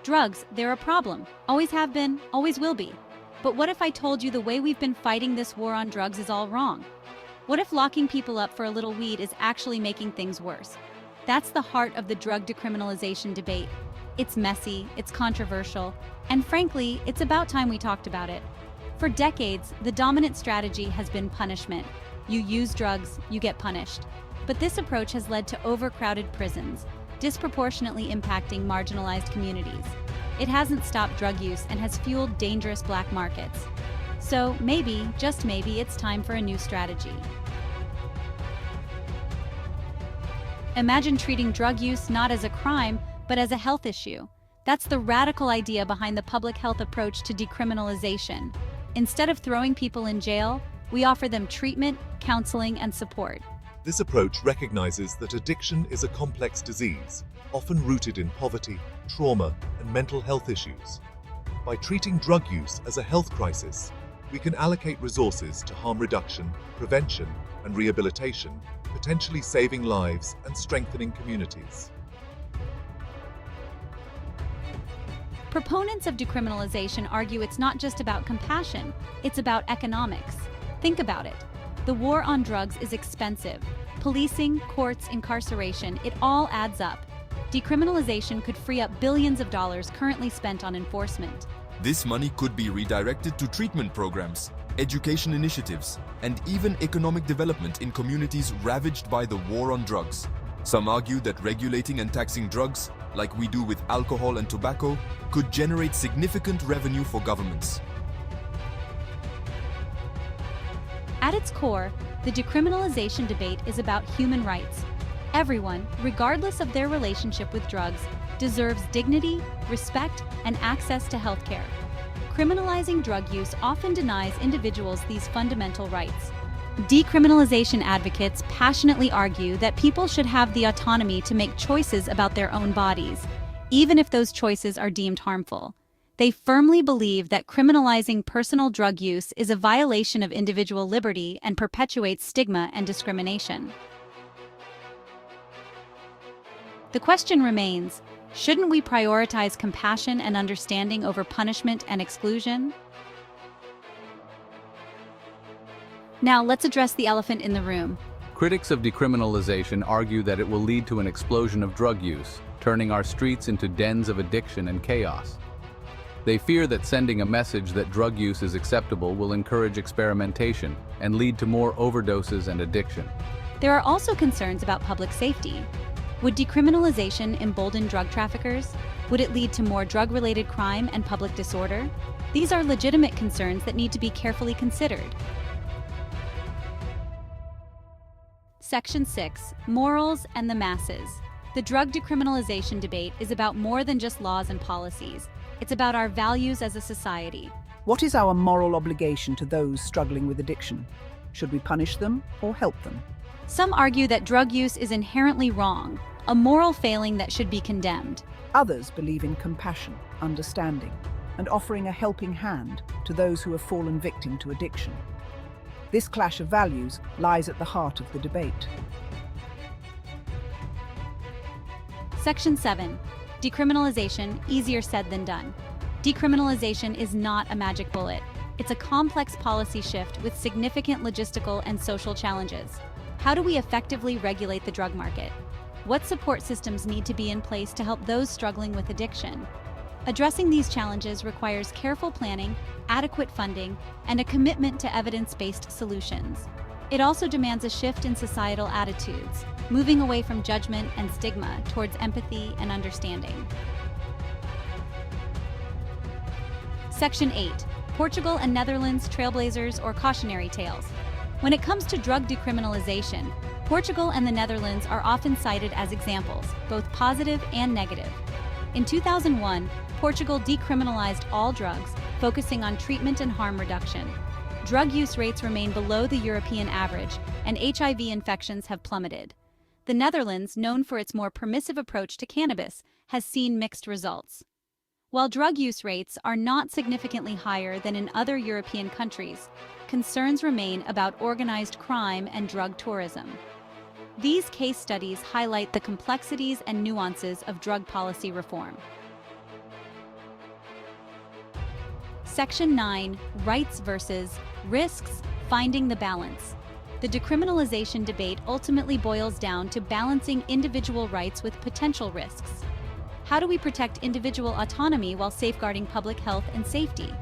Drugs, they're a problem. Always have been, always will be. But what if I told you the way we've been fighting this war on drugs is all wrong? What if locking people up for a little weed is actually making things worse? That's the heart of the drug decriminalization debate. It's messy, it's controversial, and frankly, it's about time we talked about it. For decades, the dominant strategy has been punishment. You use drugs, you get punished. But this approach has led to overcrowded prisons, disproportionately impacting marginalized communities. It hasn't stopped drug use and has fueled dangerous black markets. So maybe, just maybe, it's time for a new strategy. Imagine treating drug use not as a crime, but as a health issue. That's the radical idea behind the public health approach to decriminalization. Instead of throwing people in jail, we offer them treatment, counseling, and support. This approach recognizes that addiction is a complex disease, often rooted in poverty, trauma, and mental health issues. By treating drug use as a health crisis, we can allocate resources to harm reduction, prevention, and rehabilitation, potentially saving lives and strengthening communities. Proponents of decriminalization argue it's not just about compassion, it's about economics. Think about it. The war on drugs is expensive. Policing, courts, incarceration, it all adds up. Decriminalization could free up billions of dollars currently spent on enforcement. This money could be redirected to treatment programs, education initiatives, and even economic development in communities ravaged by the war on drugs. Some argue that regulating and taxing drugs, like we do with alcohol and tobacco, could generate significant revenue for governments. At its core, the decriminalization debate is about human rights. Everyone, regardless of their relationship with drugs, deserves dignity, respect, and access to healthcare. Criminalizing drug use often denies individuals these fundamental rights. Decriminalization advocates passionately argue that people should have the autonomy to make choices about their own bodies, even if those choices are deemed harmful. They firmly believe that criminalizing personal drug use is a violation of individual liberty and perpetuates stigma and discrimination. The question remains, shouldn't we prioritize compassion and understanding over punishment and exclusion? Now, let's address the elephant in the room. Critics of decriminalization argue that it will lead to an explosion of drug use, turning our streets into dens of addiction and chaos. They fear that sending a message that drug use is acceptable will encourage experimentation and lead to more overdoses and addiction. There are also concerns about public safety. Would decriminalization embolden drug traffickers? Would it lead to more drug-related crime and public disorder? These are legitimate concerns that need to be carefully considered. Section 6. Morals and the masses. The drug decriminalization debate is about more than just laws and policies. It's about our values as a society. What is our moral obligation to those struggling with addiction? Should we punish them or help them? Some argue that drug use is inherently wrong, a moral failing that should be condemned. Others believe in compassion, understanding, and offering a helping hand to those who have fallen victim to addiction. This clash of values lies at the heart of the debate. Section 7. Decriminalization, easier said than done. Decriminalization is not a magic bullet. It's a complex policy shift with significant logistical and social challenges. How do we effectively regulate the drug market? What support systems need to be in place to help those struggling with addiction? Addressing these challenges requires careful planning, adequate funding, and a commitment to evidence-based solutions. It also demands a shift in societal attitudes, moving away from judgment and stigma towards empathy and understanding. Section 8. Portugal and Netherlands trailblazers or cautionary tales. When it comes to drug decriminalization, Portugal and the Netherlands are often cited as examples, both positive and negative. In 2001, Portugal decriminalized all drugs, focusing on treatment and harm reduction. Drug use rates remain below the European average, and HIV infections have plummeted. The Netherlands, known for its more permissive approach to cannabis, has seen mixed results. While drug use rates are not significantly higher than in other European countries, concerns remain about organized crime and drug tourism. These case studies highlight the complexities and nuances of drug policy reform. Section 9, Rights versus Risks, Finding the Balance. The decriminalization debate ultimately boils down to balancing individual rights with potential risks. How do we protect individual autonomy while safeguarding public health and safety?